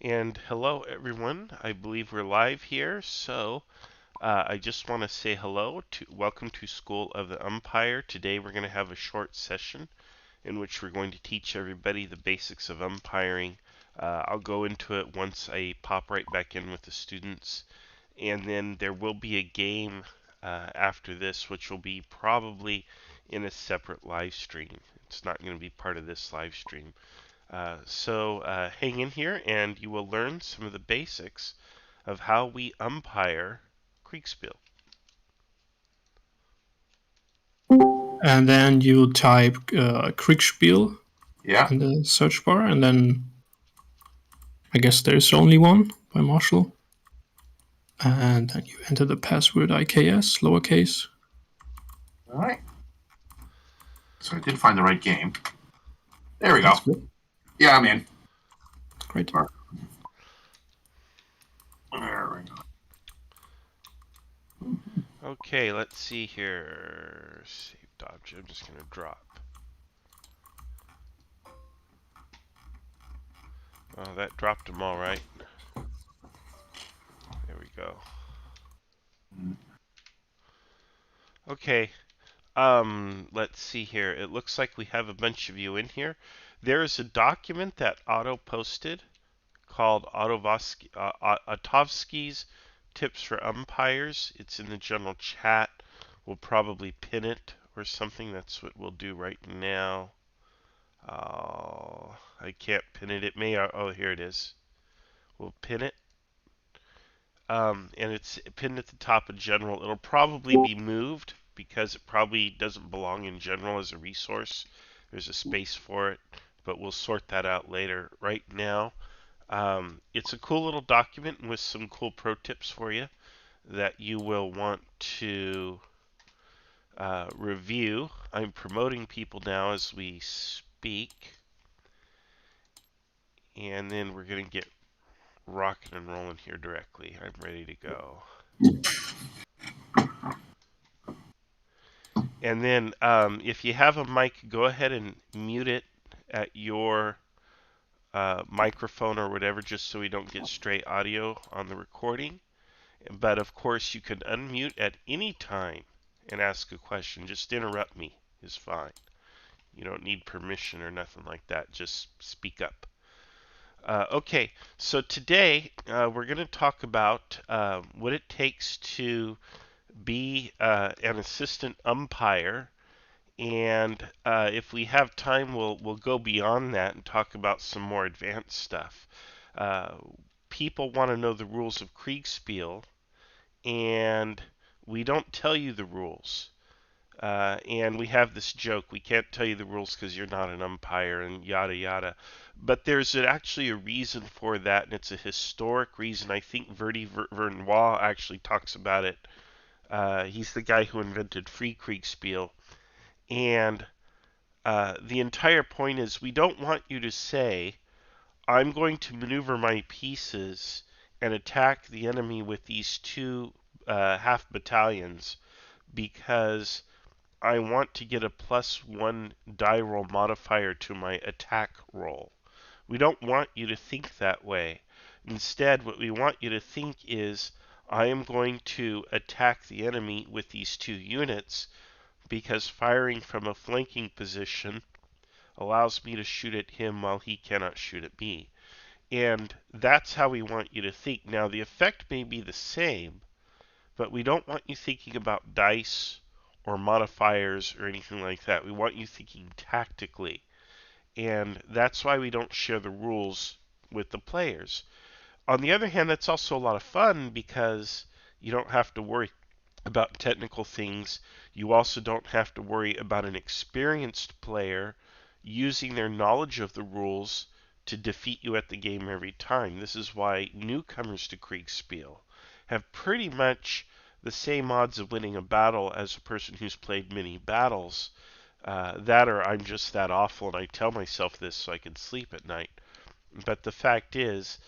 And hello, everyone. I believe we're live here. I just want to say welcome to School of the Umpire. Today we're going to have a short session in which we're going to teach everybody the basics of umpiring. I'll go into it once I pop right back in with the students. And then there will be a game after this, which will be probably in a separate live stream. It's not going to be part of this live stream. Hang in here and you will learn some of the basics of how we umpire Kriegspiel. And then you type Kriegspiel Yeah. in the search bar, and then I guess there's only one by Marshall. And then you enter the password IKS, lowercase. All right. So I did find the right game. There we go. That's good. Yeah, I'm in. Great. There we go. Okay, let's see here. Saved object. I'm just going to drop. Oh, that dropped them all right. There we go. Okay. Let's see here. It looks like we have a bunch of you in here. There is a document that Otto posted called Otovsky's Tips for Umpires. It's in the general chat. We'll probably pin it or something. That's what we'll do right now. I can't pin it. It may. Oh, here it is. We'll pin it. And it's pinned at the top of general. It'll probably be moved because it probably doesn't belong in general as a resource. There's a space for it, but we'll sort that out later. Right now, it's a cool little document with some cool pro tips for you that you will want to review. I'm promoting people now as we speak, and then we're going to get rocking and rolling here directly. I'm ready to go. And then if you have a mic, go ahead and mute it at your microphone or whatever, just so we don't get straight audio on the recording. But of course, you can unmute at any time and ask a question. Just interrupt me is fine. You don't need permission or nothing like that. Just speak up. Okay, so today we're going to talk about what it takes to be an assistant umpire, and if we have time, we'll go beyond that and talk about some more advanced stuff. Uh, People want to know the rules of Kriegspiel, and we don't tell you the rules. And we have this joke: we can't tell you the rules because you're not an umpire, and yada yada. But there's actually a reason for that, and it's a historic reason. I think Verdi Vernois actually talks about it. He's the guy who invented free Kriegspiel. And the entire point is we don't want you to say, I'm going to maneuver my pieces and attack the enemy with these two half battalions because I want to get a +1 die roll modifier to my attack roll. We don't want you to think that way. Instead, what we want you to think is, I am going to attack the enemy with these two units because firing from a flanking position allows me to shoot at him while he cannot shoot at me. And that's how we want you to think. Now, the effect may be the same, but we don't want you thinking about dice or modifiers or anything like that. We want you thinking tactically. And that's why we don't share the rules with the players. On the other hand, that's also a lot of fun because you don't have to worry about technical things. You also don't have to worry about an experienced player using their knowledge of the rules to defeat you at the game every time. This is why newcomers to Kriegspiel have pretty much the same odds of winning a battle as a person who's played many battles. That or I'm just that awful and I tell myself this so I can sleep at night. But the fact is,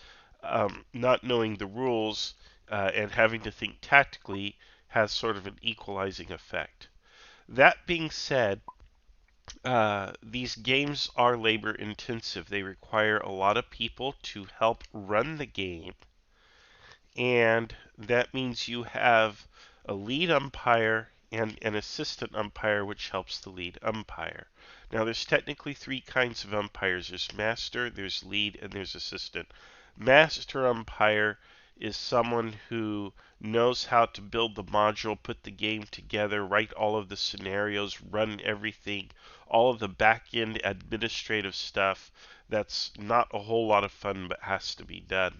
not knowing the rules and having to think tactically has sort of an equalizing effect. That being said, These games are labor intensive. They require a lot of people to help run the game, and that means you have a lead umpire and an assistant umpire, which helps the lead umpire. Now, there's technically three kinds of umpires: there's master, there's lead, and there's assistant. Master umpire is someone who knows how to build the module, put the game together, write all of the scenarios, run everything, all of the back end administrative stuff that's not a whole lot of fun but has to be done.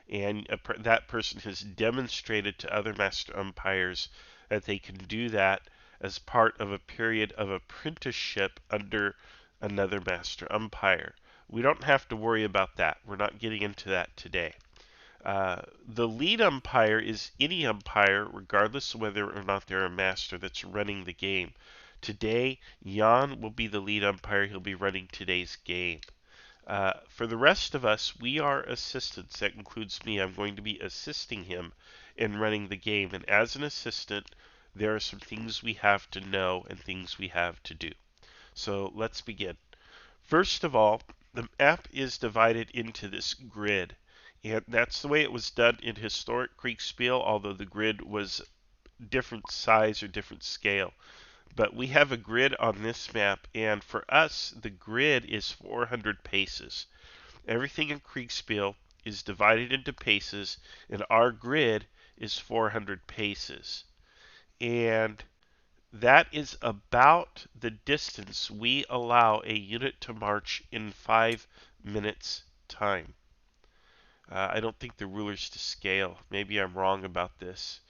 And that person has demonstrated to other master umpires that they can do that as part of a period of apprenticeship under another master umpire. We don't have to worry about that. We're not getting into that today. The lead umpire is any umpire, regardless of whether or not they're a master, that's running the game. Today, Jan will be the lead umpire. He'll be running today's game. For the rest of us, we are assistants. That includes me. I'm going to be assisting him in running the game. And as an assistant, there are some things we have to know and things we have to do. So let's begin. First of all, the map is divided into this grid. And that's the way it was done in historic Spiel, although the grid was different size or different scale. But we have a grid on this map, and for us, the grid is 400 paces. Everything in Kriegspiel is divided into paces, and our grid is 400 paces. And that is about the distance we allow a unit to march in 5 minutes time. I don't think the ruler's to scale. Maybe I'm wrong about this.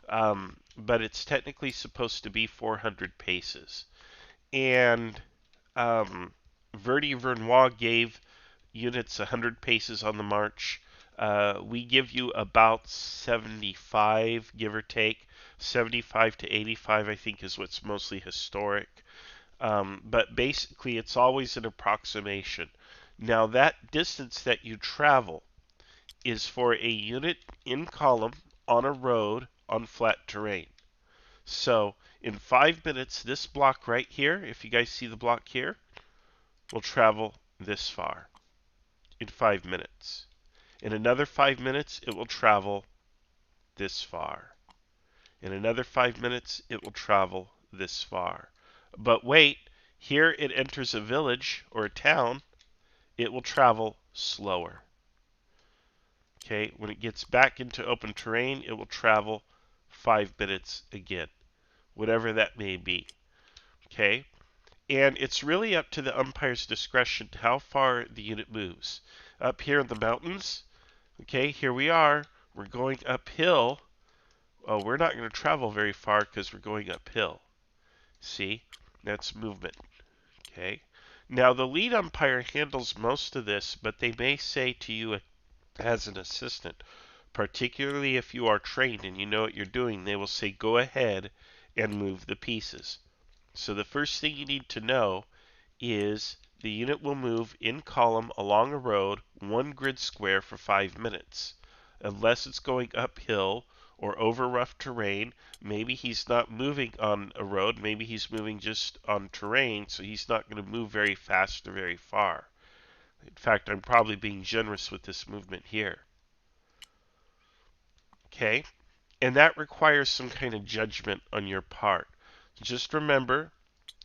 But it's technically supposed to be 400 paces. And Verdi Vernois gave units 100 paces on the march. We give you about 75, give or take. 75 to 85, I think, is what's mostly historic. But basically, it's always an approximation. Now, that distance that you travel is for a unit in column on a road on flat terrain. So in 5 minutes, this block right here, if you guys see the block here, will travel this far in 5 minutes. In another 5 minutes, it will travel this far. In another 5 minutes, it will travel this far. But wait, here it enters a village or a town, it will travel slower. Okay, when it gets back into open terrain, it will travel 5 minutes again, whatever that may be. Okay, and it's really up to the umpire's discretion how far the unit moves. Up here in the mountains, okay, here we are. We're going uphill. Oh, we're not going to travel very far because we're going uphill. See, that's movement. Okay, now the lead umpire handles most of this, but they may say to you as an assistant, particularly if you are trained and you know what you're doing, they will say go ahead and move the pieces. So the first thing you need to know is the unit will move in column along a road 1 grid square for 5 minutes. Unless it's going uphill or over rough terrain, maybe he's not moving on a road, maybe he's moving just on terrain, so he's not going to move very fast or very far. In fact, I'm probably being generous with this movement here. Okay? And that requires some kind of judgment on your part. Just remember,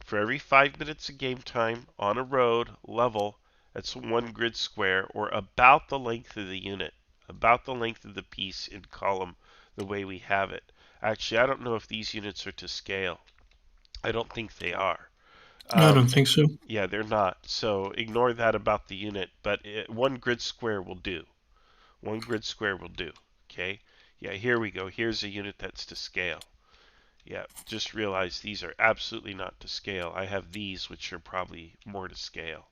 for every 5 minutes of game time on a road level, that's 1 grid square, or about the length of the unit, about the length of the piece in column, the way we have it. Actually, I don't know if these units are to scale. I don't think they are. I don't think so. Yeah, they're not. So ignore that about the unit, but 1 grid square will do. 1 grid square will do. Okay? Yeah, here we go. Here's a unit that's to scale. Yeah, just realize these are absolutely not to scale. I have these, which are probably more to scale.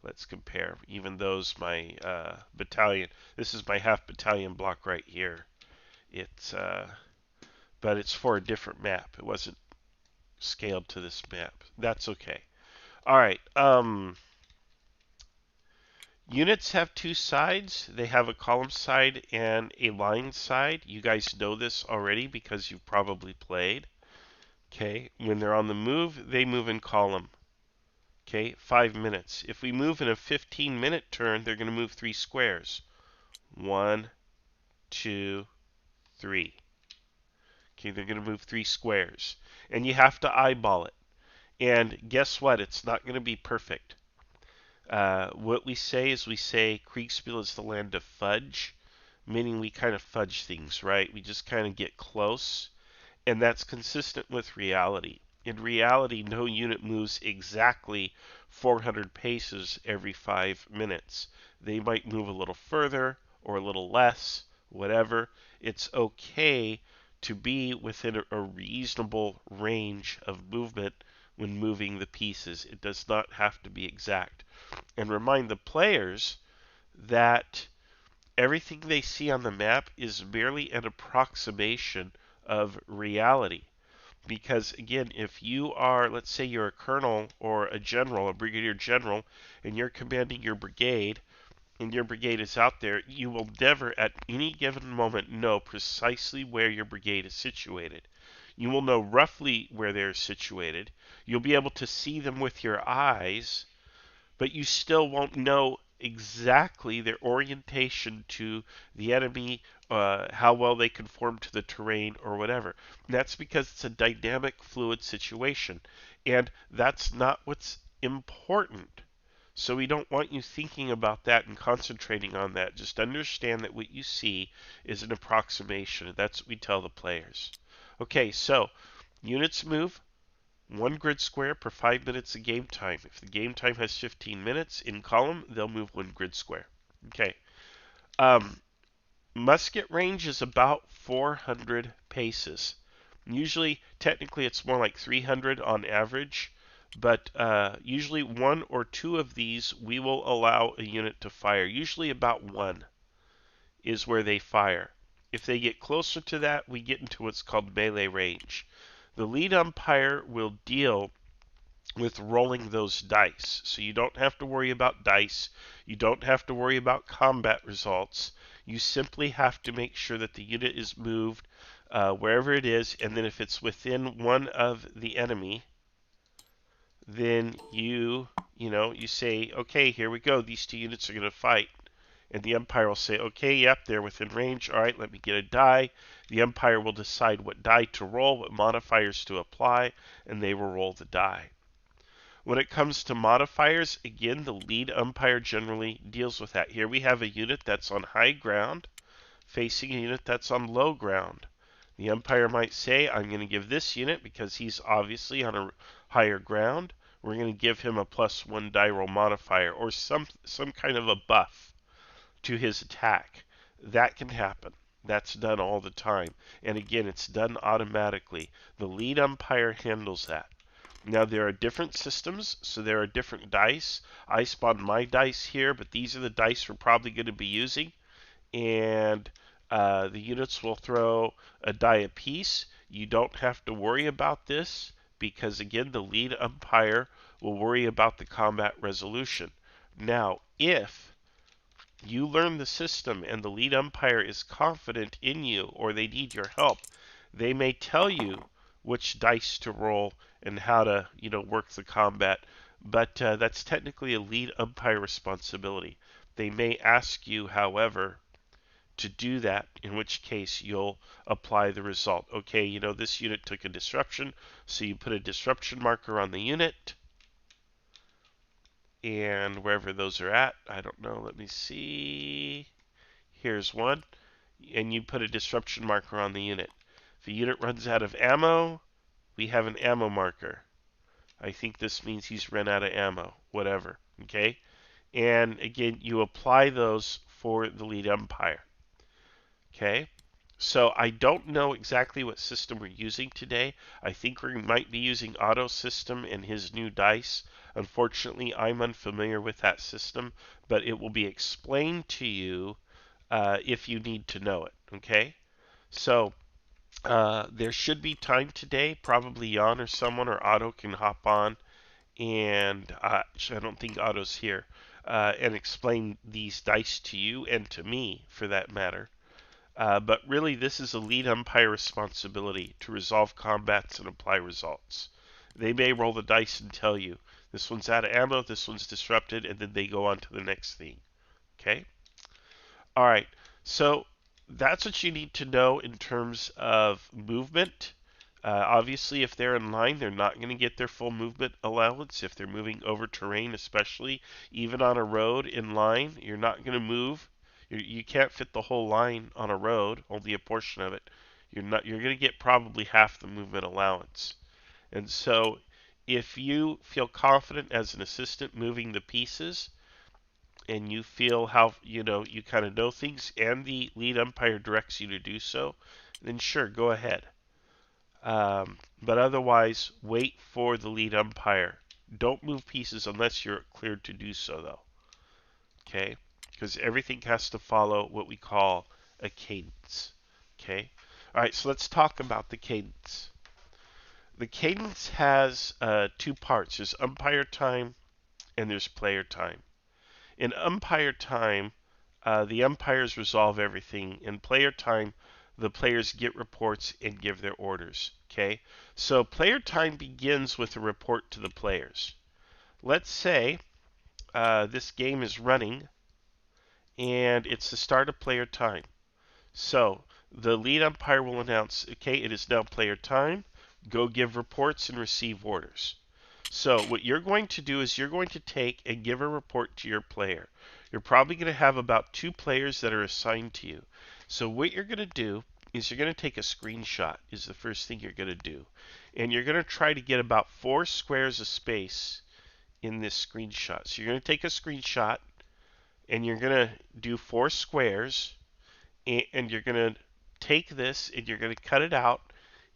Let's compare. Even those, my battalion. This is my half battalion block right here. It's, but it's for a different map. It wasn't scaled to this map. That's okay. All right. Units have two sides. They have a column side and a line side. You guys know this already because you've probably played. Okay, when they're on the move, they move in column. Okay, 5 minutes. If we move in a 15-minute turn, they're going to move 3 squares. 1, 2, 3. Okay, they're going to move 3 squares. And you have to eyeball it. And guess what? It's not going to be perfect. What we say is Kriegspiel is the land of fudge, meaning we kind of fudge things, right? We just kind of get close, and that's consistent with reality. In reality, no unit moves exactly 400 paces every 5 minutes. They might move a little further or a little less, whatever. It's okay to be within a reasonable range of movement when moving the pieces. It does not have to be exact. And remind the players that everything they see on the map is merely an approximation of reality. Because again, if you are, let's say you're a colonel or a general, a brigadier general, and you're commanding your brigade, and your brigade is out there, you will never at any given moment know precisely where your brigade is situated. You will know roughly where they're situated. You'll be able to see them with your eyes, but you still won't know exactly their orientation to the enemy, how well they conform to the terrain, or whatever. And that's because it's a dynamic, fluid situation, and that's not what's important. So we don't want you thinking about that and concentrating on that. Just understand that what you see is an approximation. That's what we tell the players. Okay, so units move 1 grid square per 5 minutes of game time. If the game time has 15 minutes in column, they'll move 1 grid square. Okay. Musket range is about 400 paces. Usually, technically, it's more like 300 on average, but usually 1 or 2 of these we will allow a unit to fire. Usually about 1 is where they fire. If they get closer to that, we get into what's called melee range. The lead umpire will deal with rolling those dice. So you don't have to worry about dice. You don't have to worry about combat results. You simply have to make sure that the unit is moved wherever it is, and then if it's within one of the enemy, then you say, okay, here we go. These 2 units are going to fight. And the umpire will say, okay, yep, they're within range. All right, let me get a die. The umpire will decide what die to roll, what modifiers to apply, and they will roll the die. When it comes to modifiers, again, the lead umpire generally deals with that. Here we have a unit that's on high ground facing a unit that's on low ground. The umpire might say, I'm going to give this unit, because he's obviously on a higher ground, we're going to give him a +1 die roll modifier, or some kind of a buff to his attack. That can happen. That's done all the time. And again, it's done automatically. The lead umpire handles that. Now, there are different systems, so there are different dice. I spawned my dice here, but these are the dice we're probably going to be using. And the units will throw a die apiece. You don't have to worry about this, because again, the lead umpire will worry about the combat resolution. Now, if you learn the system and the lead umpire is confident in you, or they need your help, they may tell you which dice to roll and how to, work the combat. But that's technically a lead umpire responsibility. They may ask you, however, to do that, in which case you'll apply the result. Okay, this unit took a disruption, so you put a disruption marker on the unit. And wherever those are at, I don't know, let me see. Here's one. And you put a disruption marker on the unit. If the unit runs out of ammo, we have an ammo marker. I think this means he's run out of ammo, whatever, okay? And again, you apply those for the lead umpire, okay? So I don't know exactly what system we're using today. I think we might be using Auto System and his new dice. Unfortunately, I'm unfamiliar with that system, but it will be explained to you if you need to know it, okay? So there should be time today. Probably Jan or someone or Otto can hop on, and I don't think Otto's here, and explain these dice to you and to me, for that matter. But really, this is a lead umpire responsibility to resolve combats and apply results. They may roll the dice and tell you, This one's out of ammo, this one's disrupted, and then they go on to the next thing. Okay? All right. So that's what you need to know in terms of movement. Obviously, if they're in line, they're not going to get their full movement allowance. If they're moving over terrain, especially even on a road in line, you're not going to move. You can't fit the whole line on a road, only a portion of it. You're going to get probably half the movement allowance. And so, if you feel confident as an assistant moving the pieces, and you feel how you kind of know things, and the lead umpire directs you to do so, then sure, go ahead. But otherwise, wait for the lead umpire. Don't move pieces unless you're cleared to do so, though. Okay? Because everything has to follow what we call a cadence. Okay? All right, so let's talk about the cadence. The cadence has two parts. There's umpire time and there's player time. In umpire time, the umpires resolve everything. In player time, the players get reports and give their orders. Okay? So player time begins with a report to the players. Let's say this game is running and it's the start of player time. So the lead umpire will announce, okay, it is now player time. Go give reports and receive orders. So what you're going to do is you're going to take and give a report to your player. You're probably going to have about 2 players that are assigned to you. So what you're going to do is you're going to take a screenshot is the first thing you're going to do. And you're going to try to get about 4 squares of space in this screenshot. So you're going to take a screenshot and you're going to do 4 squares, and you're going to take this and you're going to cut it out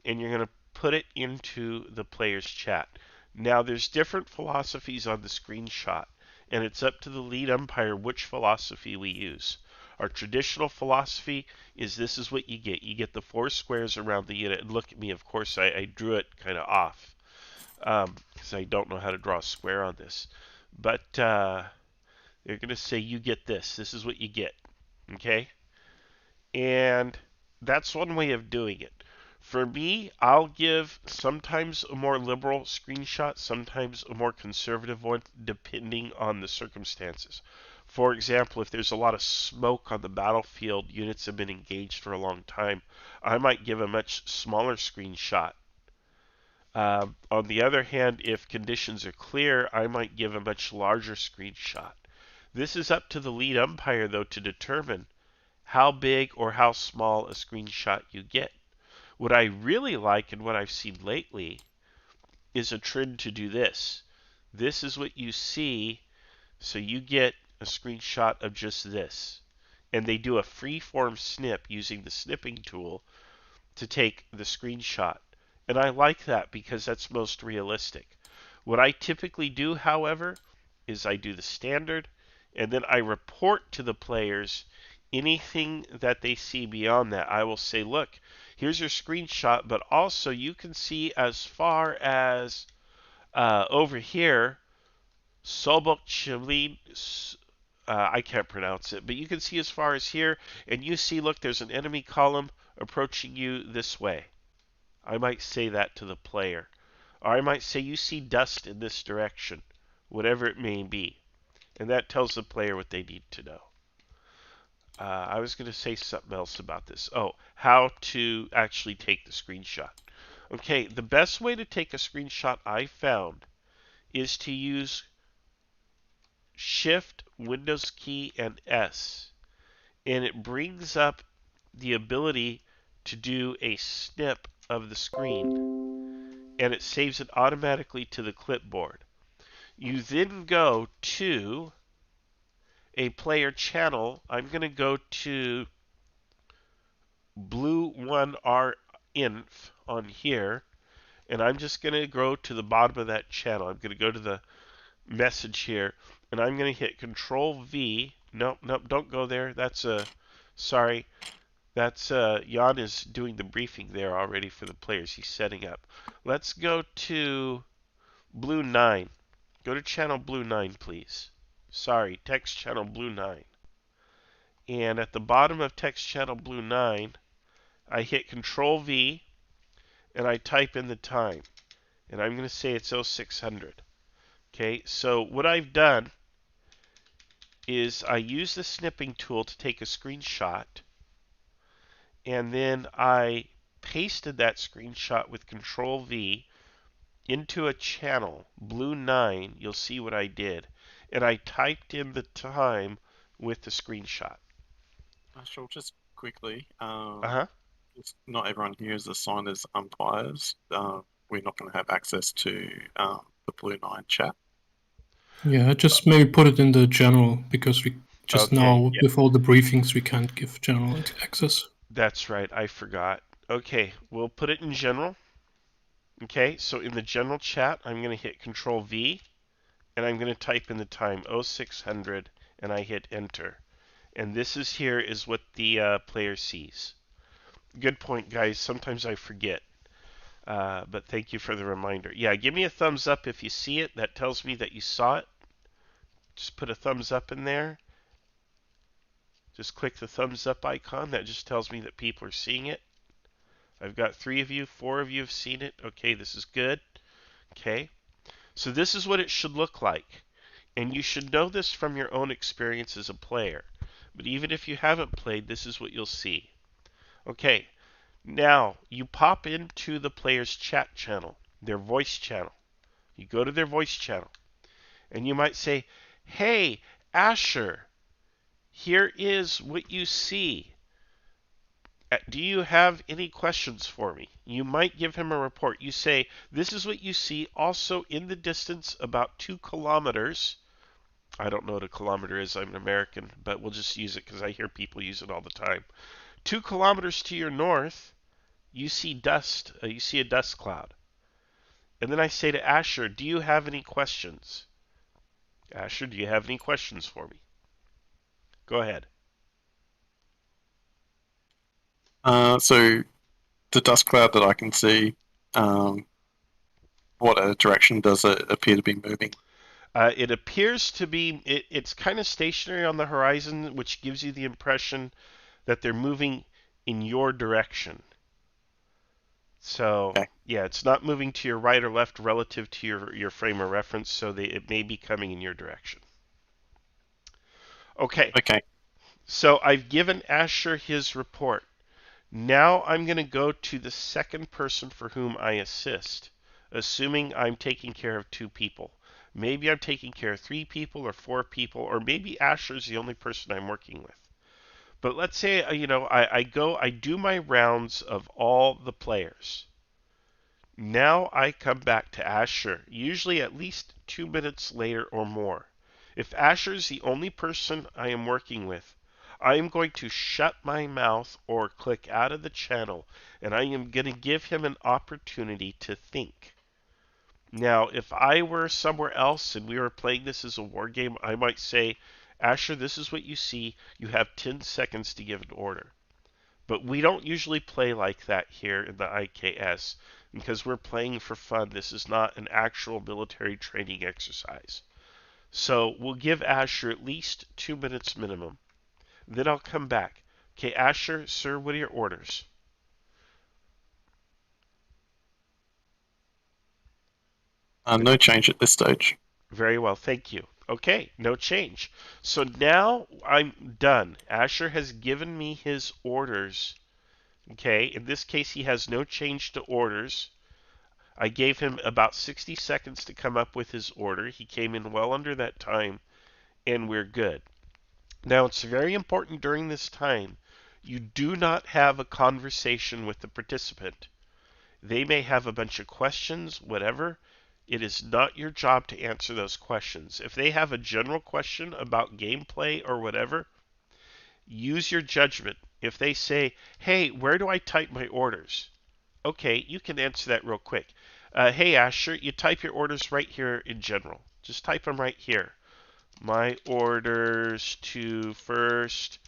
and you're going to put it into the player's chat. Now there's different philosophies on the screenshot, and it's up to the lead umpire which philosophy we use. Our traditional philosophy is this is what you get. You get the 4 squares around the unit. And look at me, of course, I drew it kind of off because I don't know how to draw a square on this. But they're going to say you get this. This is what you get. Okay? And that's one way of doing it. For me, I'll give sometimes a more liberal screenshot, sometimes a more conservative one, depending on the circumstances. For example, if there's a lot of smoke on the battlefield, units have been engaged for a long time, I might give a much smaller screenshot. On the other hand, if conditions are clear, I might give a much larger screenshot. This is up to the lead umpire, though, to determine how big or how small a screenshot you get. What I really like and what I've seen lately is a trend to do this. This is what you see, so you get a screenshot of just this. And they do a free-form snip using the snipping tool to take the screenshot. And I like that because that's most realistic. What I typically do, however, is I do the standard, and then I report to the players anything that they see beyond that. I will say, look, here's your screenshot, but also you can see as far as over here, Sobok Chilin, I can't pronounce it, but you can see as far as here, and you see, look, there's an enemy column approaching you this way. I might say that to the player. Or I might say, you see dust in this direction, whatever it may be. And that tells the player what they need to know. I was going to say something else about this. Oh, how to actually take the screenshot. Okay, the best way to take a screenshot I found is to use Shift, Windows key, and S. And it brings up the ability to do a snip of the screen. And it saves it automatically to the clipboard. You then go to a player channel. I'm going to go to Blue1R-Inf on here, and I'm just going to go to the bottom of that channel. I'm going to go to the message here, and I'm going to hit Control V. Nope, don't go there. That's sorry. That's Jan is doing the briefing there already for the players. He's setting up. Let's go to Blue 9. Go to channel Blue 9, please. Sorry, text channel Blue 9. And at the bottom of text channel Blue 9, I hit Control V and I type in the time. And I'm going to say it's 0600. Okay, so what I've done is I use the snipping tool to take a screenshot, and then I pasted that screenshot with Control V into a channel, blue 9, you'll see what I did. And I typed in the time with the screenshot. Sure, just quickly, Uh-huh. not everyone here is assigned as umpires. We're not going to have access to the Blue 9 chat. Yeah, just maybe put it in the general because we just Okay, now yeah. with all the briefings we can't give general access. That's right, I forgot. Okay, we'll put it in general. Okay, so in the general chat, I'm going to hit Control V, and I'm going to type in the time 0600, and I hit enter. And this is what the player sees. Good point, guys. Sometimes I forget. But thank you for the reminder. Yeah, give me a thumbs up if you see it. That tells me that you saw it. Just put a thumbs up in there. Just click the thumbs up icon. That just tells me that people are seeing it. I've got 3 of you, 4 of you have seen it. Okay, this is good. Okay, so this is what it should look like. And you should know this from your own experience as a player. But even if you haven't played, this is what you'll see. Okay, now you pop into the player's chat channel, their voice channel. You go to their voice channel, and you might say, "Hey, Asher, here is what you see. Do you have any questions for me?" You might give him a report. You say, "This is what you see. Also, in the distance, about 2 kilometers." I don't know what a kilometer is. I'm an American, but we'll just use it because I hear people use it all the time. 2 kilometers to your north, you see dust. You see a dust cloud. And then I say to Asher, "Do you have any questions?" Asher, do you have any questions for me? Go ahead. So the dust cloud that I can see, what direction does it appear to be moving? It appears to be, it's kind of stationary on the horizon, which gives you the impression that they're moving in your direction. So, Okay. yeah, it's not moving to your right or left relative to your frame of reference, so it may be coming in your direction. Okay, Okay. so I've given Asher his report. Now I'm going to go to the second person for whom I assist, assuming I'm taking care of 2 people. Maybe I'm taking care of 3 people or 4 people, or maybe Asher's the only person I'm working with. But let's say, I do my rounds of all the players. Now I come back to Asher, usually at least 2 minutes later or more. If Asher's the only person I am working with, I am going to shut my mouth or click out of the channel, and I am going to give him an opportunity to think. Now, if I were somewhere else and we were playing this as a war game, I might say, "Asher, this is what you see. You have 10 seconds to give an order." But we don't usually play like that here in the IKS because we're playing for fun. This is not an actual military training exercise. So we'll give Asher at least 2 minutes minimum. Then I'll come back. Okay, Asher, sir, what are your orders? No change at this stage. Very well, thank you. Okay, no change. So now I'm done. Asher has given me his orders. Okay, in this case, he has no change to orders. I gave him about 60 seconds to come up with his order. He came in well under that time, and we're good. Now, it's very important during this time you do not have a conversation with the participant. They may have a bunch of questions, whatever. It is not your job to answer those questions. If they have a general question about gameplay or whatever, use your judgment. If they say, "Hey, where do I type my orders?" Okay, you can answer that real quick. "Hey, Asher, you type your orders right here in general. Just type them right here. My orders to 1st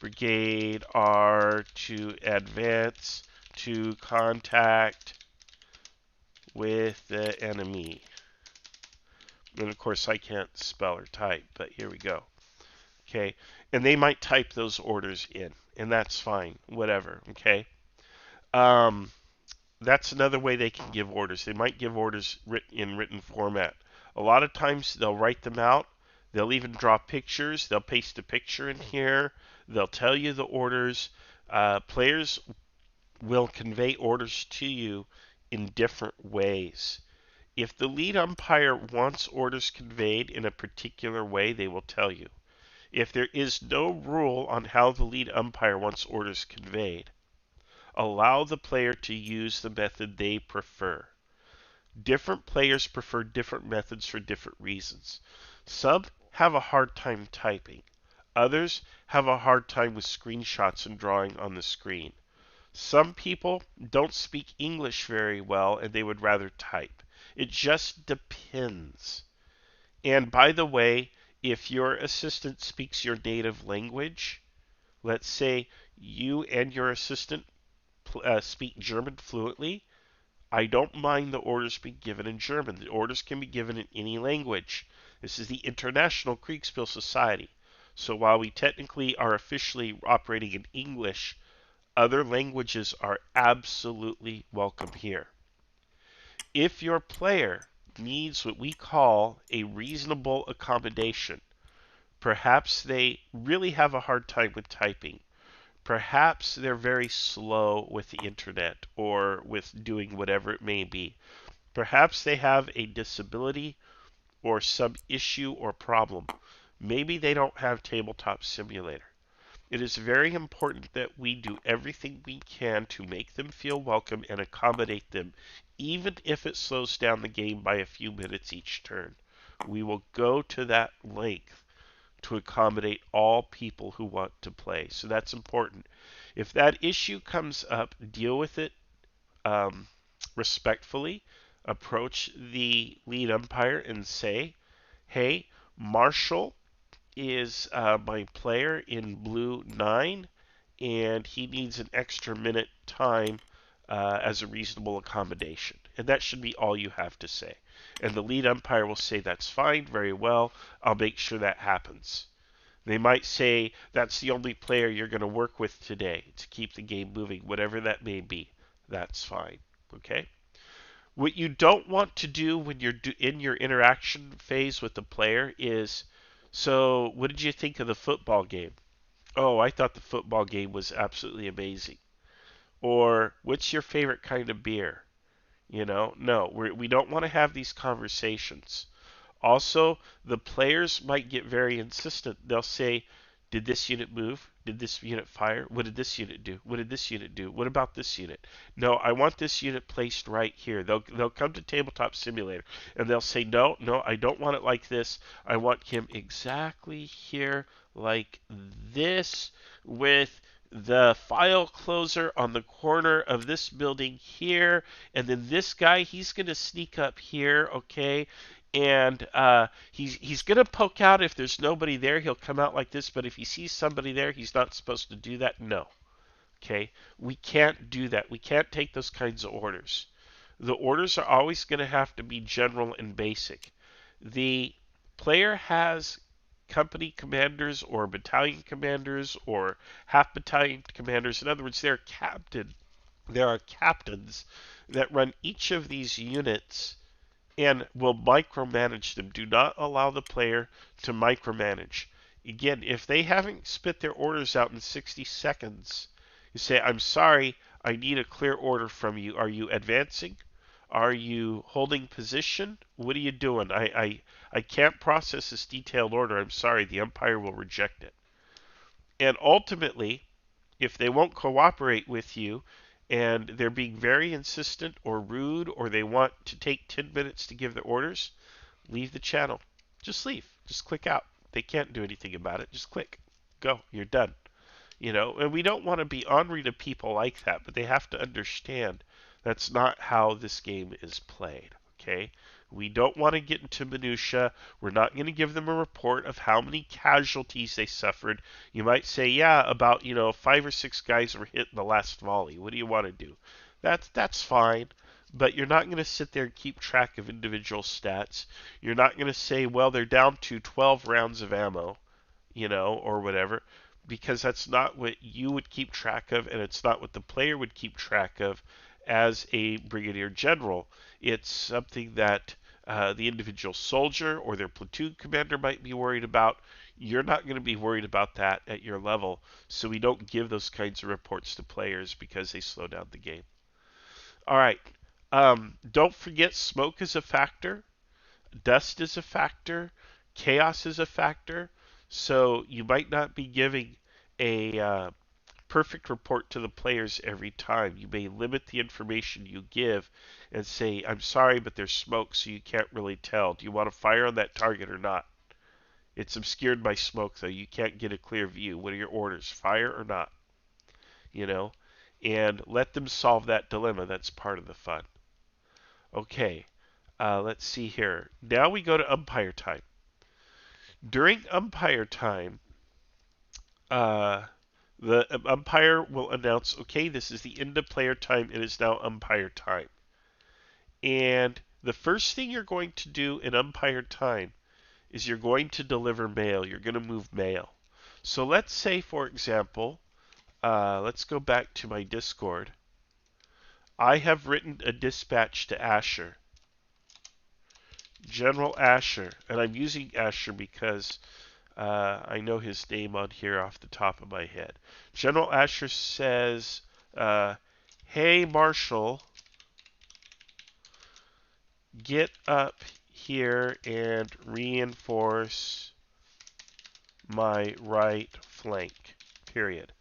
Brigade are to advance to contact with the enemy." And of course, I can't spell or type, but here we go. Okay, and they might type those orders in, and that's fine, whatever. Okay, that's another way they can give orders. They might give orders in written format. A lot of times they'll write them out. They'll even draw pictures. They'll paste a picture in here. They'll tell you the orders. Players will convey orders to you in different ways. If the lead umpire wants orders conveyed in a particular way, they will tell you. If there is no rule on how the lead umpire wants orders conveyed, allow the player to use the method they prefer. Different players prefer different methods for different reasons. Some have a hard time typing. Others have a hard time with screenshots and drawing on the screen. Some people don't speak English very well and they would rather type. It just depends. And by the way, if your assistant speaks your native language, let's say you and your assistant speak German fluently, I don't mind the orders being given in German. The orders can be given in any language. This is the International Kriegspiel Society. So while we technically are officially operating in English, other languages are absolutely welcome here. If your player needs what we call a reasonable accommodation, perhaps they really have a hard time with typing. Perhaps they're very slow with the internet or with doing whatever it may be. Perhaps they have a disability or some issue or problem. Maybe they don't have Tabletop Simulator. It is very important that we do everything we can to make them feel welcome and accommodate them, even if it slows down the game by a few minutes each turn. We will go to that length to accommodate all people who want to play. So that's important. If that issue comes up, deal with it respectfully. Approach the lead umpire and say, hey, Marshall is my player in blue 9, and he needs an extra minute time as a reasonable accommodation. And that should be all you have to say. And the lead umpire will say, that's fine, very well, I'll make sure that happens. They might say, that's the only player you're going to work with today to keep the game moving, whatever that may be. That's fine. Okay? What you don't want to do when you're in your interaction phase with the player is, so what did you think of the football game? Oh, I thought the football game was absolutely amazing. Or, what's your favorite kind of beer? No, we don't want to have these conversations. Also, the players might get very insistent. They'll say, did this unit move? Did this unit fire? What did this unit do? What did this unit do? What about this unit? No, I want this unit placed right here. They'll come to Tabletop Simulator and they'll say, no, I don't want it like this. I want him exactly here like this with the file closer on the corner of this building here, and then this guy, he's going to sneak up here, okay? And he's going to poke out if there's nobody there. He'll come out like this, but if he sees somebody there, he's not supposed to do that. No. Okay? We can't do that. We can't take those kinds of orders. The orders are always going to have to be general and basic. The player has company commanders or battalion commanders or half battalion commanders. In other words, there are captains that run each of these units and will micromanage them. Do not allow the player to micromanage. Again, if they haven't spit their orders out in 60 seconds, you say, I'm sorry, I need a clear order from you. Are you advancing? Are you holding position? What are you doing? I can't process this detailed order. I'm sorry, the umpire will reject it. And ultimately, if they won't cooperate with you, and they're being very insistent or rude, or they want to take 10 minutes to give their orders, leave the channel. Just leave. Just click out. They can't do anything about it. Just click. Go. You're done. And we don't want to be ornery to people like that, but they have to understand that's not how this game is played. Okay? We don't want to get into minutia. We're not going to give them a report of how many casualties they suffered. You might say, yeah, about 5 or 6 guys were hit in the last volley. What do you want to do? That's fine, but you're not going to sit there and keep track of individual stats. You're not going to say, well, they're down to 12 rounds of ammo, or whatever, because that's not what you would keep track of, and it's not what the player would keep track of as a brigadier general. It's something that the individual soldier or their platoon commander might be worried about. You're not going to be worried about that at your level, so we don't give those kinds of reports to players because they slow down the game. All right. Don't forget smoke is a factor, dust is a factor, chaos is a factor. So you might not be giving a perfect report to the players every time. You may limit the information you give and say, I'm sorry, but there's smoke, so you can't really tell. Do you want to fire on that target or not? It's obscured by smoke, though. You can't get a clear view. What are your orders? Fire or not? You know? And let them solve that dilemma. That's part of the fun. Okay, let's see here. Now we go to umpire time. During umpire time, the umpire will announce, okay, this is the end of player time. It is now umpire time. And the first thing you're going to do in umpire time is you're going to deliver mail. You're going to move mail. So let's say, for example, let's go back to my Discord. I have written a dispatch to Asher, General Asher, and I'm using Asher because I know his name on here off the top of my head. General Asher says, hey, Marshal, get up here and reinforce my right flank, period.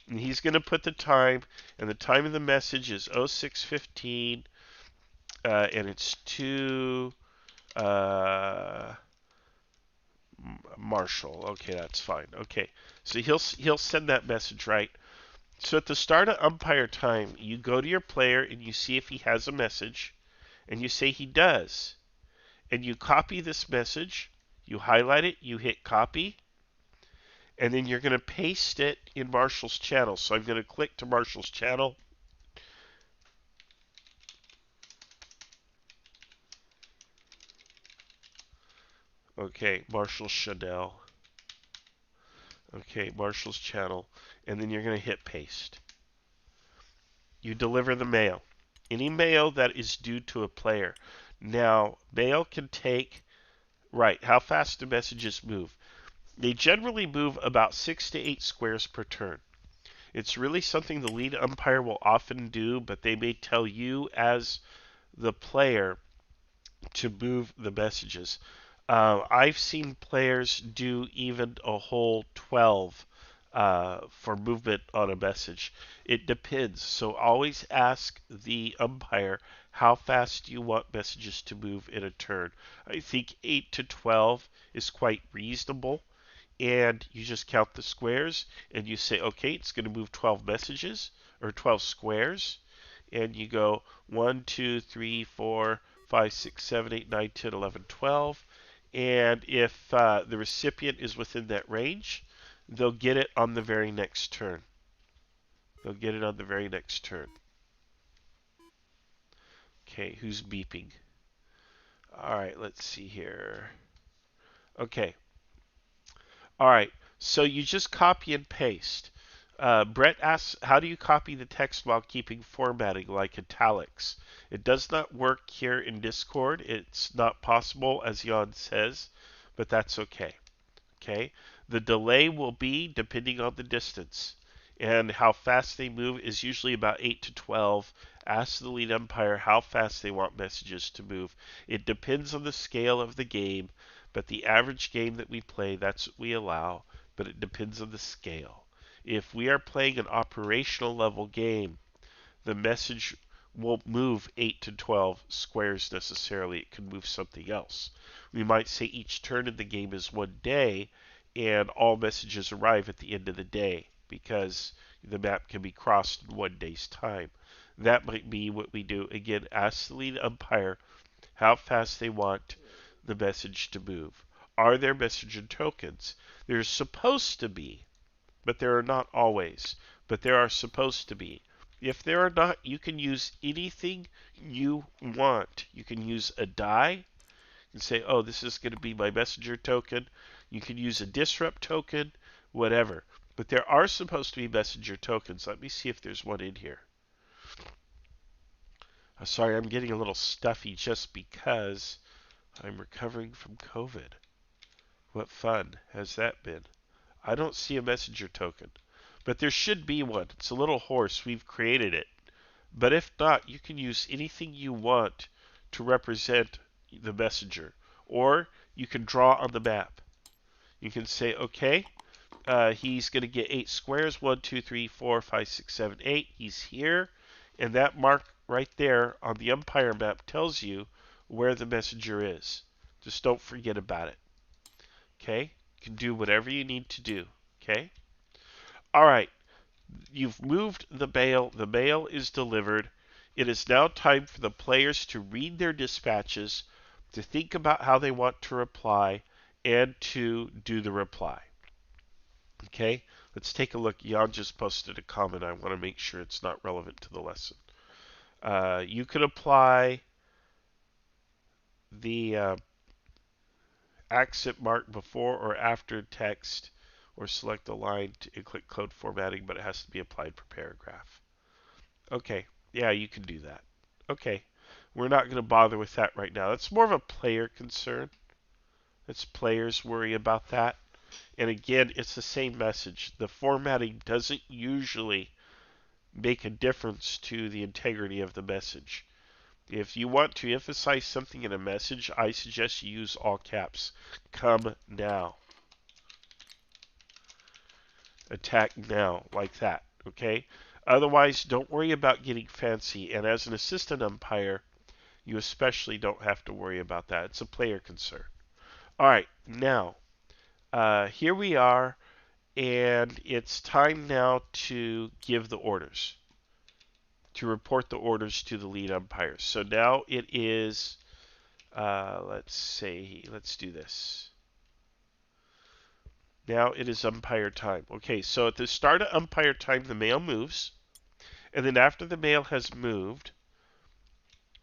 And he's going to put the time, and the time of the message is 06:15, and it's to Marshall. Okay, that's fine. Okay, so he'll send that message, right? So at the start of umpire time, you go to your player and you see if he has a message, and you say he does, and you copy this message, you highlight it, you hit copy, and then you're going to paste it in Marshall's channel. So I'm going to click to Marshall's channel. Okay, Marshall Chanel. Okay, Marshall's channel. And then you're going to hit paste. You deliver the mail. Any mail that is due to a player. Now, mail can take, right, how fast do messages move? They generally move about 6 to 8 squares per turn. It's really something the lead umpire will often do, but they may tell you as the player to move the messages. I've seen players do even a whole 12 for movement on a message. It depends. So always ask the umpire how fast do you want messages to move in a turn. I think 8 to 12 is quite reasonable. And you just count the squares and you say, okay, it's going to move 12 messages or 12 squares. And you go 1, 2, 3, 4, 5, 6, 7, 8, 9, 10, 11, 12. And if the recipient is within that range, they'll get it on the very next turn. They'll get it on the very next turn. Okay, who's beeping? All right, let's see here. Okay. All right, so you just copy and paste. Brett asks, how do you copy the text while keeping formatting like italics? It does not work here in Discord. It's not possible, as Jan says, but that's okay. Okay, the delay will be depending on the distance, and how fast they move is usually about 8 to 12. Ask the lead umpire how fast they want messages to move. It depends on the scale of the game, but the average game that we play, that's what we allow, but it depends on the scale. If we are playing an operational level game, the message won't move 8 to 12 squares necessarily. It can move something else. We might say each turn in the game is 1 day, and all messages arrive at the end of the day because the map can be crossed in 1 day's time. That might be what we do. Again, ask the lead umpire how fast they want the message to move. Are there messenger tokens? There's supposed to be, but there are not always. But there are supposed to be. If there are not, you can use anything you want. You can use a die and say, oh, this is going to be my messenger token. You can use a disrupt token, whatever. But there are supposed to be messenger tokens. Let me see if there's one in here. Sorry, I'm getting a little stuffy just because I'm recovering from COVID. What fun has that been? I don't see a messenger token, but there should be one. It's a little hoarse. We've created it. But if not, you can use anything you want to represent the messenger. Or you can draw on the map. You can say, okay, he's going to get 8 squares. 1, 2, 3, 4, 5, 6, 7, 8. He's here. And that mark right there on the umpire map tells you where the messenger is. Just don't forget about it. Okay? You can do whatever you need to do. Okay? All right. You've moved the mail. The mail is delivered. It is now time for the players to read their dispatches, to think about how they want to reply, and to do the reply. Okay? Let's take a look. Jan just posted a comment. I want to make sure it's not relevant to the lesson. You could apply the accent mark before or after text, or select a line and click code formatting, but it has to be applied per paragraph. Okay, yeah, you can do that. Okay, we're not going to bother with that right now. That's more of a player concern. It's players worry about that. And again, it's the same message. The formatting doesn't usually make a difference to the integrity of the message. If you want to emphasize something in a message, I suggest you use all caps. Come now. Attack now, like that. Okay? Otherwise, don't worry about getting fancy. And as an assistant umpire, you especially don't have to worry about that. It's a player concern. All right, now, here we are, and it's time now to give the orders, to report the orders to the lead umpires. So now it is, let's do this. Now it is umpire time. Okay, so at the start of umpire time, the mail moves. And then after the mail has moved,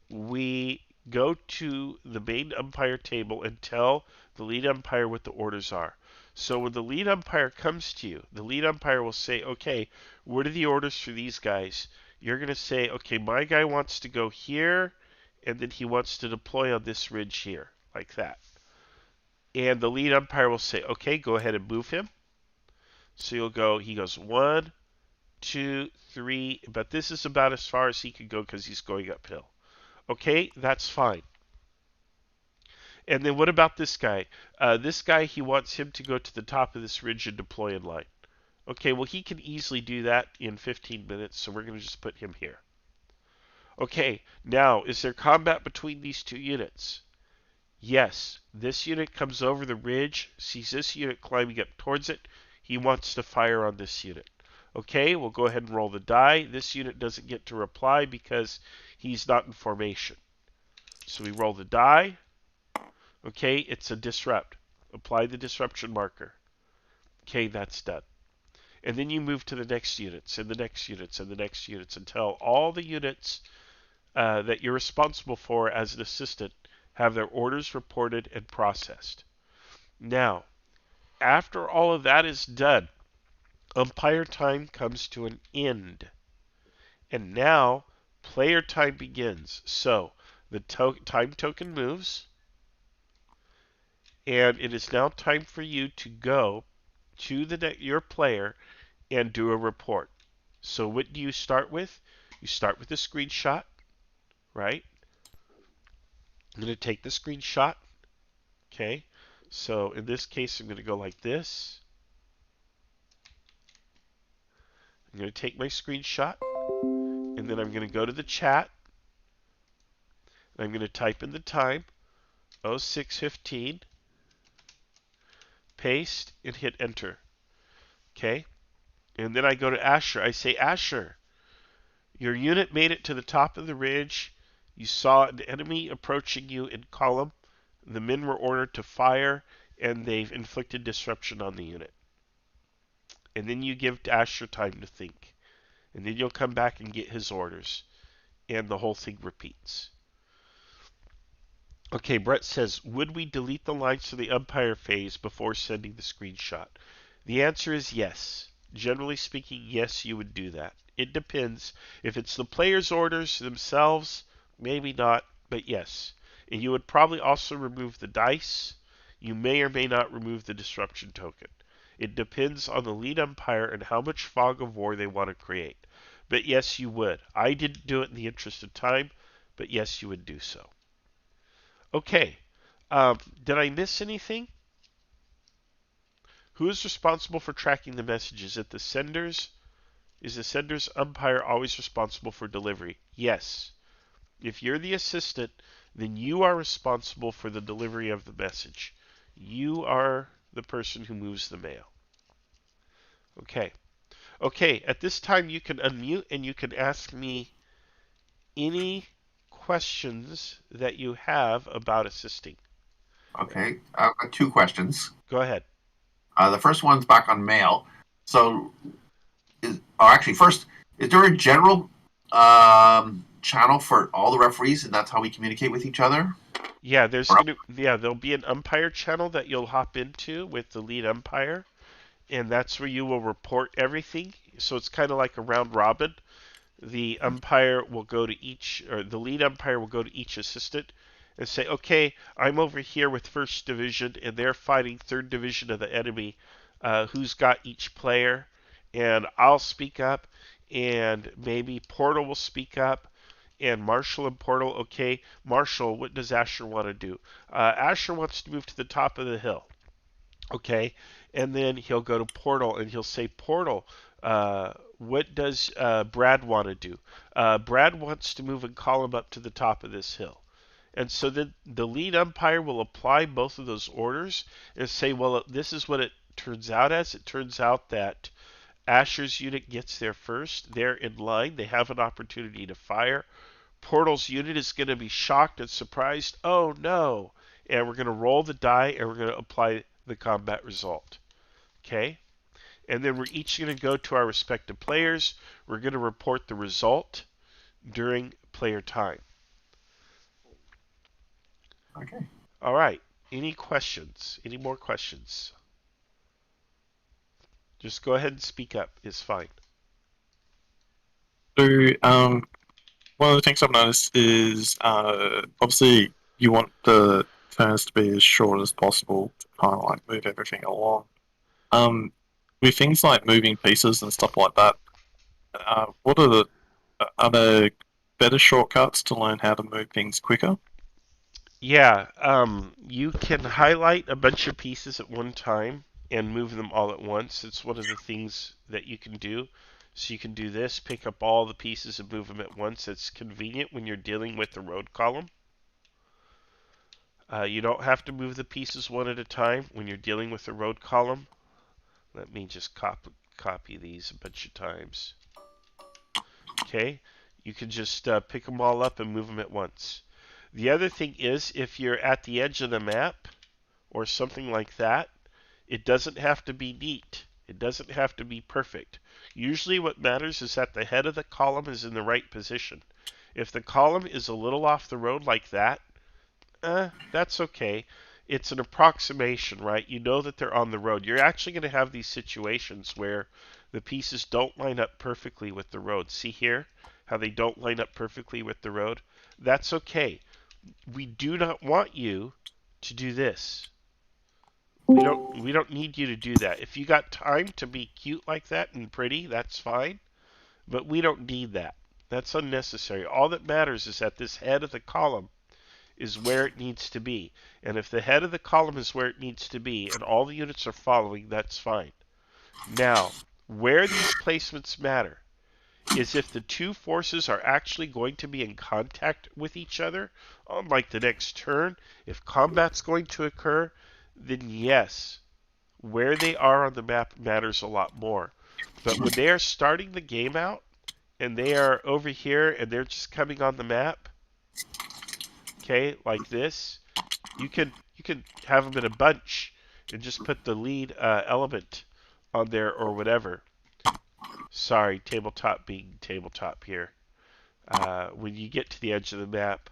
we go to the main umpire table and tell the lead umpire what the orders are. So when the lead umpire comes to you, the lead umpire will say, okay, what are the orders for these guys? You're going to say, okay, my guy wants to go here, and then he wants to deploy on this ridge here, like that. And the lead umpire will say, okay, go ahead and move him. So you'll go, he goes 1, 2, 3, but this is about as far as he can go because he's going uphill. Okay, that's fine. And then what about this guy? This guy, he wants him to go to the top of this ridge and deploy in line. Okay, well, he can easily do that in 15 minutes, so we're going to just put him here. Okay, now, is there combat between these two units? Yes, this unit comes over the ridge, sees this unit climbing up towards it. He wants to fire on this unit. Okay, we'll go ahead and roll the die. This unit doesn't get to reply because he's not in formation. So we roll the die. Okay, it's a disrupt. Apply the disruption marker. Okay, that's done. And then you move to the next units, and the next units, and the next units, until all the units that you're responsible for as an assistant have their orders reported and processed. Now, after all of that is done, umpire time comes to an end. And now, player time begins. So, the time token moves, and it is now time for you to go to your player and do a report. So what do you start with? You start with a screenshot, right? I'm going to take the screenshot. Okay, so in this case, I'm going to go like this. I'm going to take my screenshot, and then I'm going to go to the chat, and I'm going to type in the time, 06:15, paste, and hit enter. Okay, and then I go to Asher. I say, Asher, your unit made it to the top of the ridge. You saw an enemy approaching you in column. The men were ordered to fire, and they've inflicted disruption on the unit. And then you give Asher time to think. And then you'll come back and get his orders. And the whole thing repeats. Okay, Brett says, would we delete the lines to the umpire phase before sending the screenshot? The answer is yes. Generally speaking, yes, you would do that. It depends. If it's the player's orders themselves, maybe not, but yes. And you would probably also remove the dice. You may or may not remove the disruption token. It depends on the lead umpire and how much fog of war they want to create. But yes, you would. I didn't do it in the interest of time, but yes, you would do so. Okay. Did I miss anything? Who is responsible for tracking the messages? Is the sender's umpire always responsible for delivery? Yes. If you're the assistant, then you are responsible for the delivery of the message. You are the person who moves the mail. Okay. Okay, at this time you can unmute and you can ask me any questions that you have about assisting. Okay, I've got 2 questions. Go ahead. The first one's back on mail. So, first, is there a general channel for all the referees, and that's how we communicate with each other? Yeah, there'll be an umpire channel that you'll hop into with the lead umpire, and that's where you will report everything. So it's kind of like a round robin. The umpire will go to each, or the lead umpire will go to each assistant and say, okay, I'm over here with First Division, and they're fighting Third Division of the enemy. Who's got each player? And I'll speak up, and maybe Portal will speak up, and Marshall and Portal, okay, Marshall, what does Asher want to do? Asher wants to move to the top of the hill. Okay, and then he'll go to Portal and he'll say, Portal, what does Brad want to do? Brad wants to move a column up to the top of this hill. And so then the lead umpire will apply both of those orders and say, well, this is what it turns out as. It turns out that Asher's unit gets there first. They're in line. They have an opportunity to fire. Portal's unit is going to be shocked and surprised. Oh, no. And we're going to roll the die and we're going to apply the combat result. Okay? And then we're each going to go to our respective players. We're going to report the result during player time. Okay. All right. Any questions? Any more questions? Just go ahead and speak up. It's fine. So, one of the things I've noticed is obviously you want the turns to be as short as possible to kind of like move everything along. With things like moving pieces and stuff like that, what are there better shortcuts to learn how to move things quicker? Yeah, you can highlight a bunch of pieces at one time and move them all at once. It's one of the things that you can do. So you can do this, pick up all the pieces and move them at once. It's convenient when you're dealing with the road column. You don't have to move the pieces one at a time when you're dealing with the road column. Let me just copy these a bunch of times. Okay, you can just pick them all up and move them at once. The other thing is, if you're at the edge of the map or something like that, it doesn't have to be neat. It doesn't have to be perfect. Usually what matters is that the head of the column is in the right position. If the column is a little off the road like that, that's okay. It's an approximation, right? You know that they're on the road. You're actually going to have these situations where the pieces don't line up perfectly with the road. See here how they don't line up perfectly with the road? That's okay. We do not want you to do this. We don't need you to do that. If you got time to be cute like that and pretty, that's fine. But we don't need that. That's unnecessary. All that matters is that this head of the column is where it needs to be. And if the head of the column is where it needs to be and all the units are following, that's fine. Now, where these placements matter is if the two forces are actually going to be in contact with each other on like the next turn, if combat's going to occur, then yes, where they are on the map matters a lot more. But when they are starting the game out and they are over here and they're just coming on the map, okay, like this, you can have them in a bunch and just put the lead element on there or whatever. Sorry, tabletop being tabletop here. When you get to the edge of the map,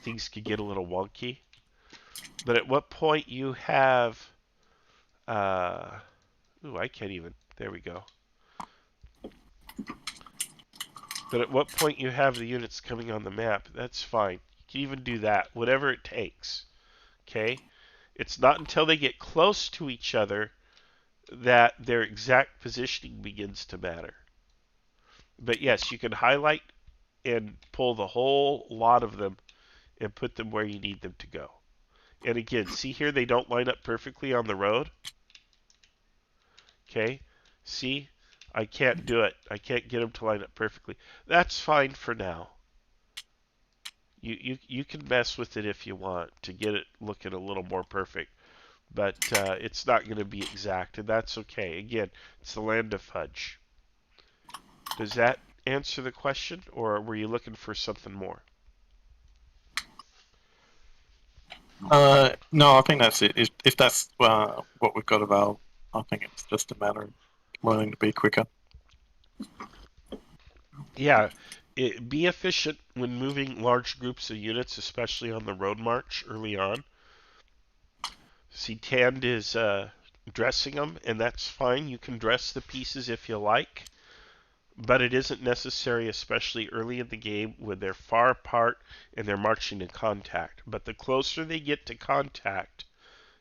things can get a little wonky. But at what point you have... I can't even... There we go. But at what point you have the units coming on the map, that's fine. You can even do that, whatever it takes. Okay? It's not until they get close to each other that their exact positioning begins to matter. But yes, you can highlight and pull the whole lot of them and put them where you need them to go. And again, see here, they don't line up perfectly on the road. Okay? See? I can't do it. I can't get them to line up perfectly. That's fine for now. You can mess with it if you want to get it looking a little more perfect. But it's not going to be exact, and that's okay. Again, it's the land of fudge. Does that answer the question, or were you looking for something more? No, I think that's it. If that's what we've got available, I think it's just a matter of learning to be quicker. Yeah, be efficient when moving large groups of units, especially on the road march early on. See, Tand is dressing them, and that's fine. You can dress the pieces if you like, but it isn't necessary, especially early in the game when they're far apart and they're marching in contact. But the closer they get to contact,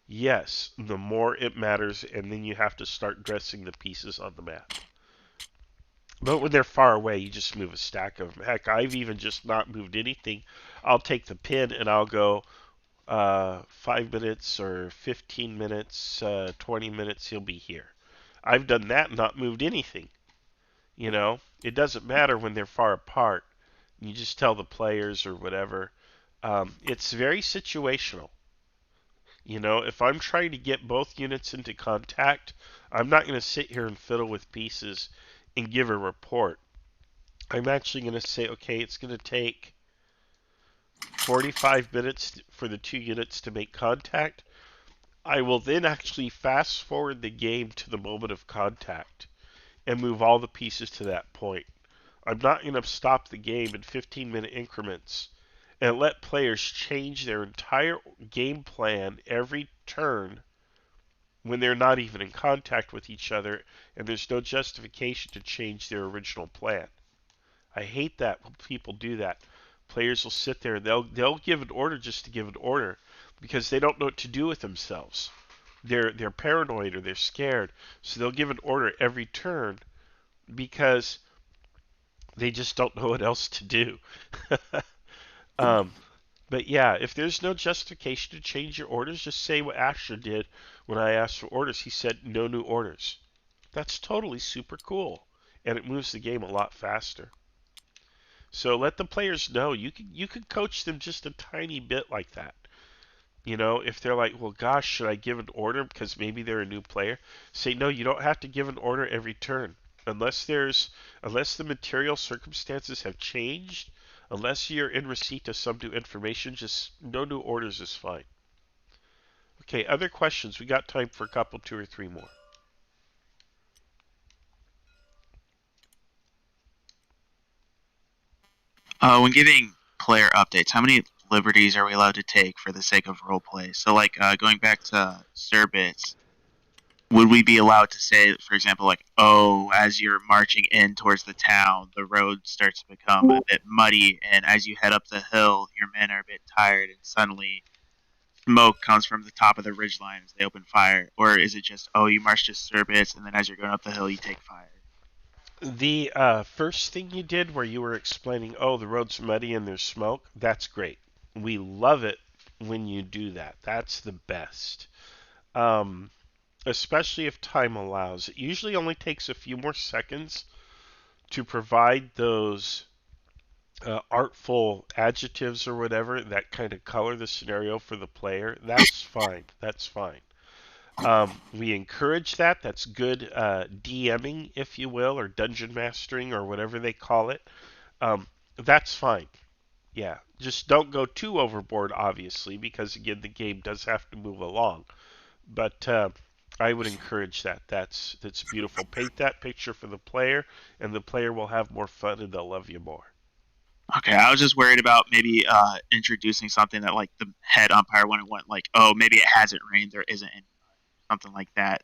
yes, the more it matters, and then you have to start dressing the pieces on the map. But when they're far away, you just move a stack of them. Heck, I've even just not moved anything. I'll take the pin and I'll go 5 minutes or 15 minutes, 20 minutes, he'll be here. I've done that and not moved anything. You know, it doesn't matter when they're far apart. You just tell the players or whatever. It's very situational. You know, if I'm trying to get both units into contact, I'm not going to sit here and fiddle with pieces and give a report. I'm actually going to say, okay, it's going to take 45 minutes for the two units to make contact. I will then actually fast forward the game to the moment of contact and move all the pieces to that point. I'm not going to stop the game in 15-minute increments and let players change their entire game plan every turn when they're not even in contact with each other and there's no justification to change their original plan. I hate that when people do that. Players will sit there and they'll give an order just to give an order because they don't know what to do with themselves. They're paranoid or they're scared, so they'll give an order every turn because they just don't know what else to do. um, but yeah, if there's no justification to change your orders, just say what Asher did when I asked for orders. He said no new orders. That's totally super cool, and it moves the game a lot faster. So let the players know you can coach them just a tiny bit like that. You know, if they're like, well, gosh, should I give an order because maybe they're a new player? Say no, you don't have to give an order every turn unless the material circumstances have changed. Unless you're in receipt of some new information, just no new orders is fine. Okay, other questions? We got time for a couple, two or three more. When giving player updates, how many liberties are we allowed to take for the sake of roleplay? So, like, going back to Surbits, would we be allowed to say, for example, like, oh, as you're marching in towards the town, the road starts to become a bit muddy, and as you head up the hill, your men are a bit tired, and suddenly smoke comes from the top of the ridgeline as they open fire? Or is it just, oh, you march to Surbits, and then as you're going up the hill, you take fire? The first thing you did where you were explaining, oh, the road's muddy and there's smoke, that's great. We love it when you do that. That's the best. Especially if time allows. It usually only takes a few more seconds to provide those artful adjectives or whatever that kind of color the scenario for the player. That's fine. That's fine. We encourage that. That's good DMing, if you will, or dungeon mastering, or whatever they call it. That's fine. Yeah, just don't go too overboard, obviously, because again, the game does have to move along. But I would encourage that. That's beautiful. Paint that picture for the player, and the player will have more fun, and they'll love you more. Okay, I was just worried about maybe introducing something that, like, the head umpire wouldn't want, like, oh, maybe it hasn't rained, there isn't any, something like that.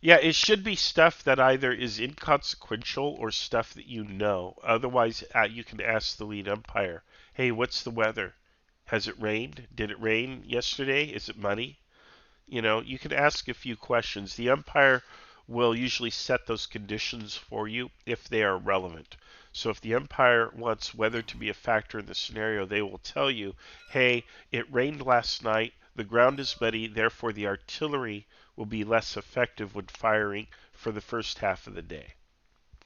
Yeah, it should be stuff that either is inconsequential or stuff that you know. Otherwise, you can ask the lead umpire, hey, what's the weather? Has it rained? Did it rain yesterday? Is it muddy? You can ask a few questions. The umpire will usually set those conditions for you if they are relevant. So if the umpire wants weather to be a factor in the scenario, they will tell you, hey, it rained last night, the ground is muddy, therefore the artillery will be less effective when firing for the first half of the day.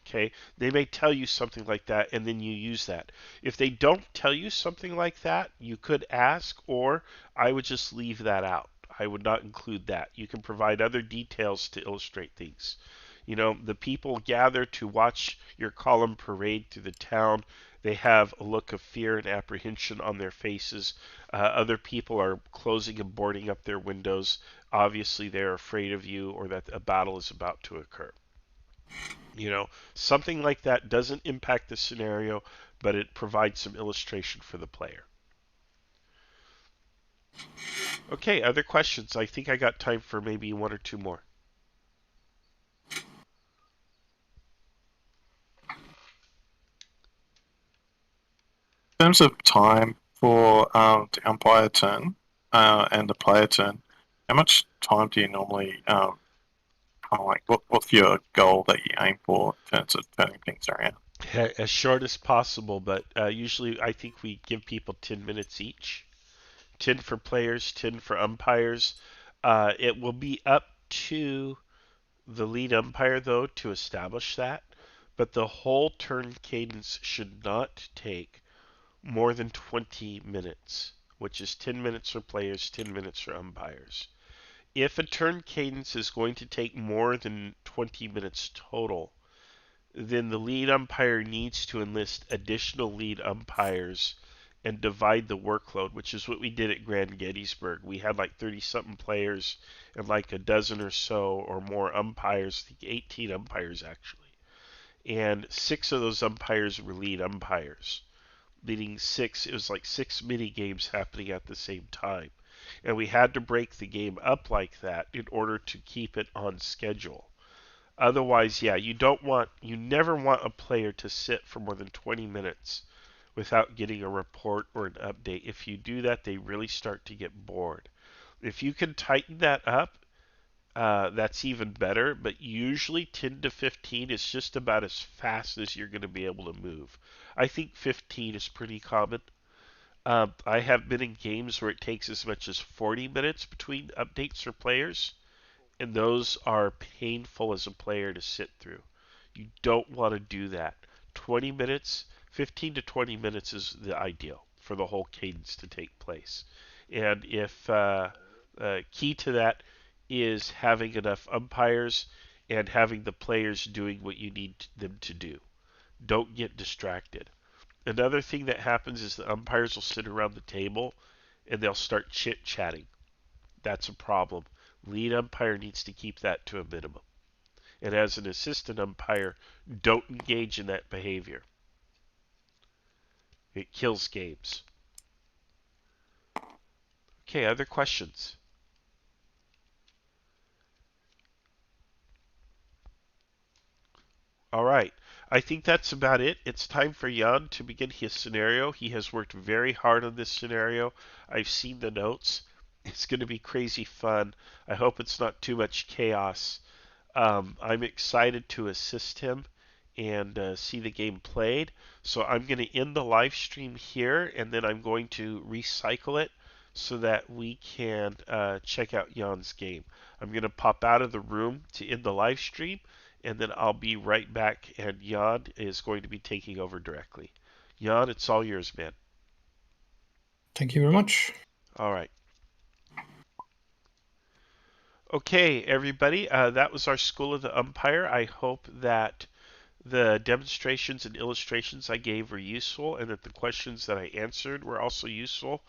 Okay, they may tell you something like that, and then you use that. If they don't tell you something like that, you could ask, or I would just leave that out. I would not include that. You can provide other details to illustrate things. The people gather to watch your column parade through the town. They have a look of fear and apprehension on their faces. Other people are closing and boarding up their windows. Obviously, they're afraid of you or that a battle is about to occur. Something like that doesn't impact the scenario, but it provides some illustration for the player. Okay, other questions? I think I got time for maybe one or two more. In terms of time for the umpire turn and the player turn, how much time do you normally kind of like what's your goal that you aim for in terms of turning things around? As short as possible, but usually I think we give people 10 minutes each. 10 for players, 10 for umpires. It will be up to the lead umpire, though, to establish that, but the whole turn cadence should not take more than 20 minutes, which is 10 minutes for players, 10 minutes for umpires. If a turn cadence is going to take more than 20 minutes total, then the lead umpire needs to enlist additional lead umpires and divide the workload, which is what we did at Grand Gettysburg. We had like 30 something players and like a dozen or so or more umpires, I think 18 umpires actually. And 6 of those umpires were lead umpires. Leading 6, it was like 6 mini games happening at the same time. And we had to break the game up like that in order to keep it on schedule. Otherwise, yeah, you never want a player to sit for more than 20 minutes without getting a report or an update. If you do that, they really start to get bored. If you can tighten that up, that's even better, but usually 10 to 15 is just about as fast as you're going to be able to move. I think 15 is pretty common. I have been in games where it takes as much as 40 minutes between updates for players, and those are painful as a player to sit through. You don't want to do that. 20 minutes, 15 to 20 minutes is the ideal for the whole cadence to take place. And if key to that is having enough umpires and having the players doing what you need them to do. Don't get distracted. Another thing that happens is the umpires will sit around the table and they'll start chit-chatting. That's a problem. Lead umpire needs to keep that to a minimum. And as an assistant umpire, don't engage in that behavior. It kills games. Okay, other questions? All right. I think that's about it. It's time for Jan to begin his scenario. He has worked very hard on this scenario. I've seen the notes. It's going to be crazy fun. I hope it's not too much chaos. I'm excited to assist him and see the game played. So I'm going to end the live stream here, and then I'm going to recycle it so that we can check out Jan's game. I'm going to pop out of the room to end the live stream, and then I'll be right back, and Jan is going to be taking over directly. Jan, it's all yours, man. Thank you very much. All right. Okay, everybody, that was our School of the Umpire. I hope that the demonstrations and illustrations I gave were useful and that the questions that I answered were also useful.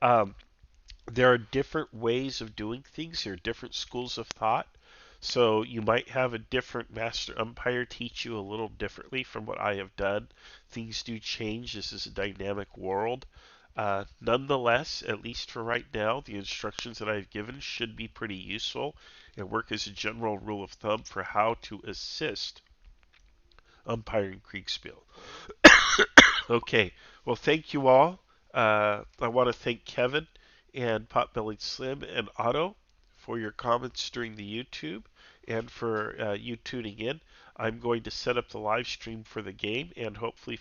There are different ways of doing things. There are different schools of thought. So you might have a different master umpire teach you a little differently from what I have done. Things do change. This is a dynamic world. Nonetheless, at least for right now, the instructions that I've given should be pretty useful and work as a general rule of thumb for how to assist umpiring Kriegspiel. Okay, well, thank you all. I want to thank Kevin and Potbellied Slim and Otto for your comments during the YouTube and for you tuning in. I'm going to set up the live stream for the game and hopefully